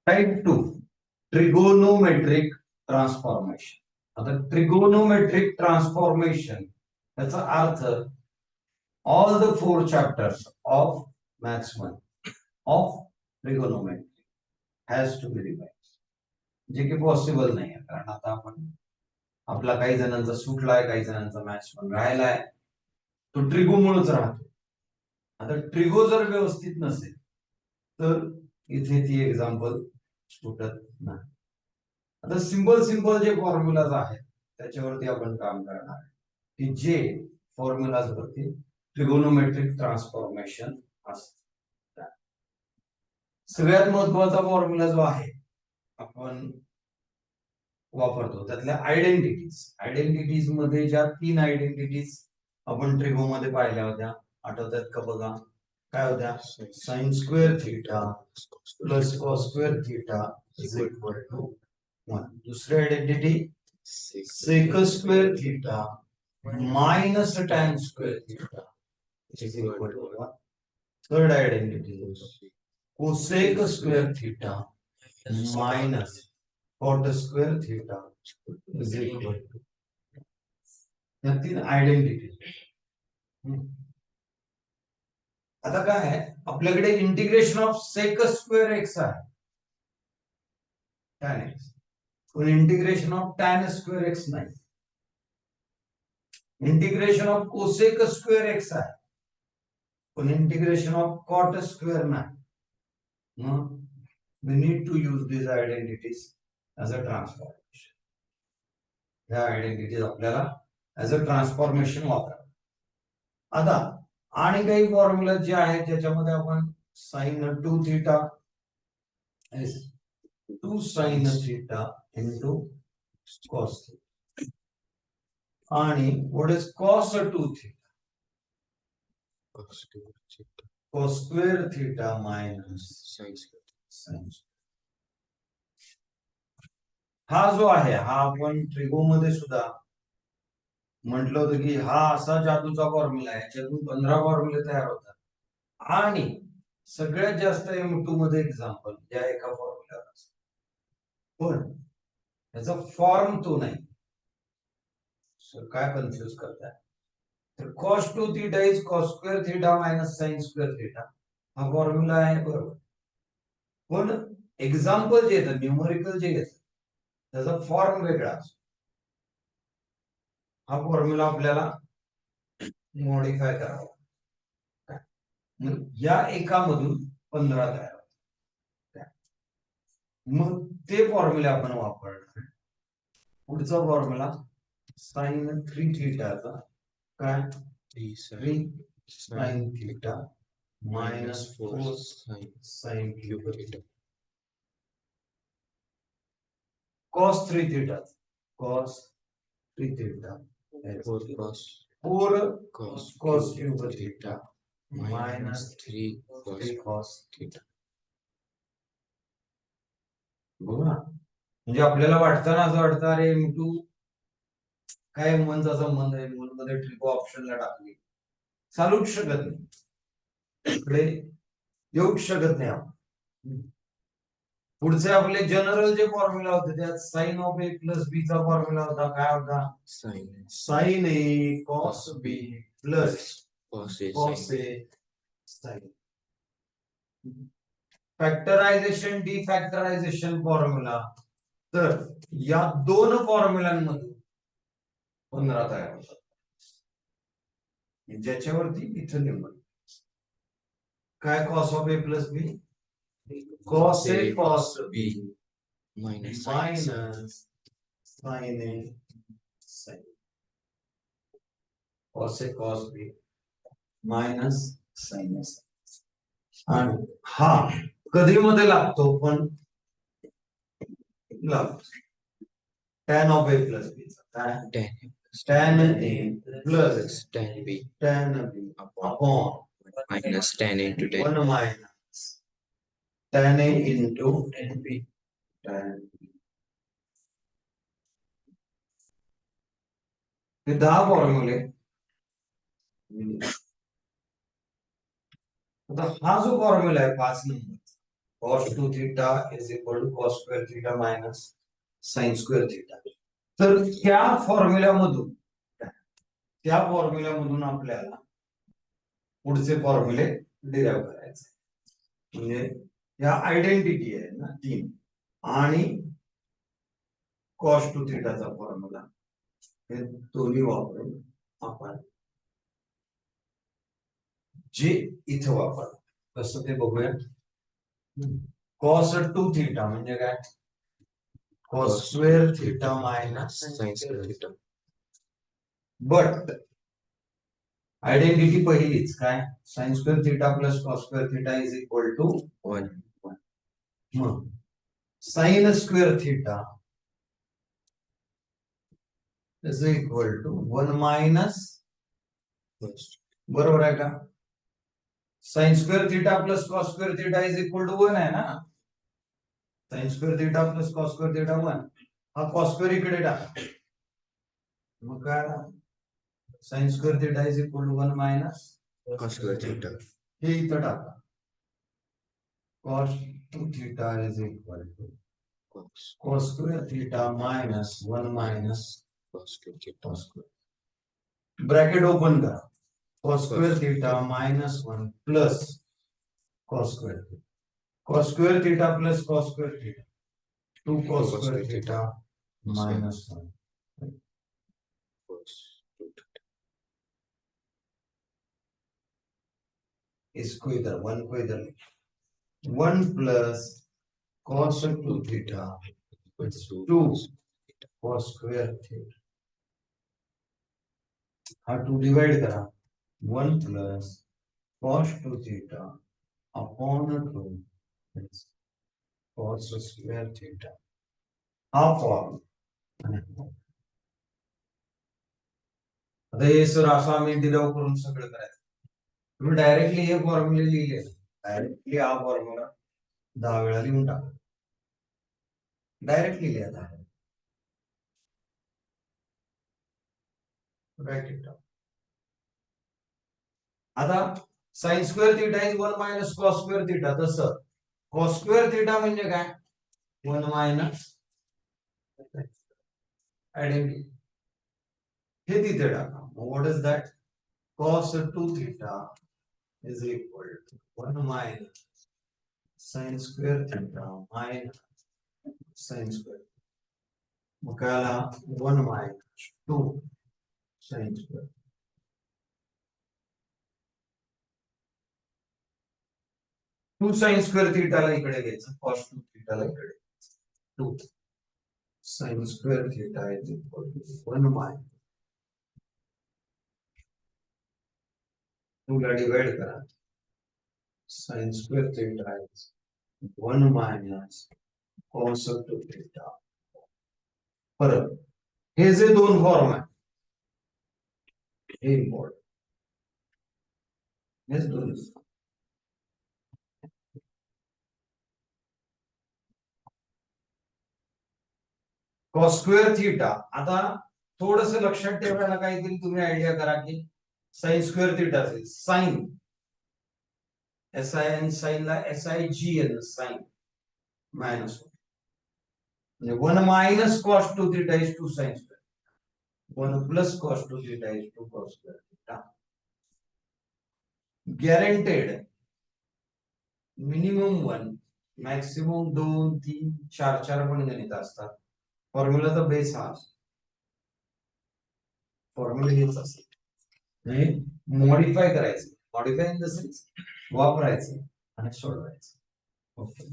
Type 2 trigonometric transformation. आता trigonometric transformation याचा अर्थ all the 4 chapters of maths 1 of trigonometry has to be revise, जे की possible नाही आहे. कारण आता आपण आपला काही जणांचा सुटलाय, काही जणांचा मॅथ्स 1 राहिलाय, तो ट्रिगो मुळेच राहतो. आता ट्रिगो जर व्यवस्थित नसेल तर इथे ती एक्झाम्पल सुटत नाही. आता सिंपल जे फॉर्म्युलाज आहेत त्याच्यावरती आपण काम करणार आहे, की जे फॉर्म्युलाज वरती ट्रिगोनोमेट्रिक ट्रान्सफॉर्मेशन असते. सगळ्यात महत्वाचा फॉर्म्युला जो आहे आपण वापरतो त्यातल्या आयडेंटिटीज मध्ये ज्या 3 आयडेंटिटीज आपण ट्रिगो मध्ये पाहिल्या होत्या, आठवतात का बघा? काय होत्या? Sine square theta plus cos square theta is equal to 1. दुसरी identity sec square theta minus tan square theta is equal to 1. Third identity cosec square theta minus cot square theta is equal to. या 3 identity. आता काय आहे, आपल्याकडे integration of sec square x आहे, tan x, पण integration of tan square x नाही. Integration of cosec square x आहे, पण इंटिग्रेशन ऑफ कॉट स्क्वेअर नाही. मग we need to use these identities as a transformation. या आयडेंटिटीज आपल्याला as a transformation वापरा. आता आणि काही फॉर्म्युला जे आहेत ज्याच्यामध्ये आपण sine 2 theta is 2 sine theta into cos theta आणि what is cos 2 theta, cos square theta minus sine square. हा जो आहे हा आपण ट्रिगो मध्ये सुद्धा म्हटलं होतं की हा असा जादूचा फॉर्म्युला आहे, याच्यातून 15 फॉर्म्युले तयार होतात आणि सगळ्यात जास्त M2 मध्ये एक्झाम्पल या एका फॉर्म्युल्यावर असतात, पण त्याचा फॉर्म तो नाही. सर काय कन्फ्युज करताय? तर cos 2 theta is cos square theta minus sine square theta हा फॉर्म्युला आहे, बरोबर. पण एक्झाम्पल जे येतं, न्यूमरिकल जे येतं, त्याचा फॉर्म वेगळा असतो. हा फॉर्म्युला आपल्याला मॉडिफाय करावा. या एकामधून 15 तयार होतात. मग ते फॉर्म्युला आपण वापरणार. पुढचा फॉर्म्युला साइन 3 थीटाचा काय 3 sine theta minus 4 sine cube theta. cos 3 theta cos 3 theta 4 cos cube theta minus 3 cos theta. बघा, म्हणजे आपल्याला वाटतं ना, असं वाटतं अरे M2 काय मनचा संबंध आहे, मन मध्ये ट्रिको ऑप्शनला टाकली, चालूच शकत नाही, इकडे येऊच शकत नाही आपण. पुढचे आपले जनरल जे फॉर्म्युला होते त्यात साइन ऑफ ए प्लस बी चा फॉर्म्युला होता. काय होता? Sign A cos B plus cos A sign. Factorisation डिफॅक्टरायझेशन formula, तर या 2 फॉर्म्युलांमधून 15 तयार होतात, ज्याच्यावरती इथं लिहून काय cos of A plus B cos A cos B minus sine A sine, cos A cos B minus sine A sine. आणि हा कधी मध्ये लागतो, पण लागतो. Tan of A plus B काय tan A plus tan B upon minus tan into 10. 1 minus tan A into tan B. हे 10 फॉर्म्युले. आता हा जो फॉर्म्युला आहे 5 number, cos 2 theta is equal to cos square theta minus sin square theta. तर त्या फॉर्म्युल्यामधून आपल्याला पुढचे फॉर्म्युले डिराइव्ह करायचे. म्हणजे या आयडेंटिटी आहे ना 3 आणि cos 2 थीटाचा फॉर्म्युला हे दोन्ही वापरून आपण जे इथं वापर कसं ते बघूया. cos 2 थीटा म्हणजे काय? cos square theta minus sin square theta. But identity पहिलीच काय? sin square theta plus cos square theta is equal to 1. मग sin square theta is equal to 1 minus, बरोबर आहे का? sin square theta plus cos square theta is equal to 1 आहे ना. sin square theta plus cos square theta 1. हा cos square इकडे टाका. मग काय? sin square theta is equal to 1 minus cos square theta. हे इथं टाका. cos 2 theta is equal to cos square theta minus 1 minus Cos square theta. Bracket open करा. cos square theta minus 1 plus cos square theta. cos square theta plus cos square theta 2 cos square theta minus 1 Cos 2 theta. इसको इधर 1 को इधर 1 plus cos 2 theta Equals to 2 cos square theta. हा 2 divide करा. 1 plus cos 2 theta upon 2 cos square theta. हा form. आता हे sir असं आम्ही डिराइव्ह करून सगळं करायचं. तुम्ही डायरेक्टली हे फॉर्म्युले लिहिले, डायरेक्टली हा फॉर्म्युला 10 वेळा लिहून टाका. डायरेक्टली लिहा. ब्रॅकेट आता sin square theta is 1 minus cos square theta. तसं cos स्क्वेअर थीटा म्हणजे काय? 1 मायनस आयडेंटिटी हे तिथे टाका. What is that? cos 2 theta is equal to 1 minus sin square theta minus sin square. मग काय आला? 1 minus 2 sin square. Two sin square theta ला इकडे घ्यायचं, cos 2 theta ला इकडे 2 sin square theta is equal to 1 minus 2 ला divide करा. sin square theta is 1 minus cos 2 theta. परत हे जे दोन फॉर्म आहे हे इम्पॉर्टंट. हेच दोन cos स्क्वेअर थीटा. आता थोडस लक्षात ठेवायला काहीतरी तुम्ही आयडिया करा की sin square theta sine SIN sine ला SIGN sine minus 1 minus cos 2 theta is 2 sin square. 1 plus cos 2 theta is 2 cos square theta. Guaranteed minimum 1 maximum 2 3 4 पण गणित असतात. फॉर्म्युलाचा बेस हा फॉर्म्युला हेच असते. मॉडिफाय करायचं. मॉडिफाय इन द सेन्स वापरायचं आणि सोडवायचं. ओके.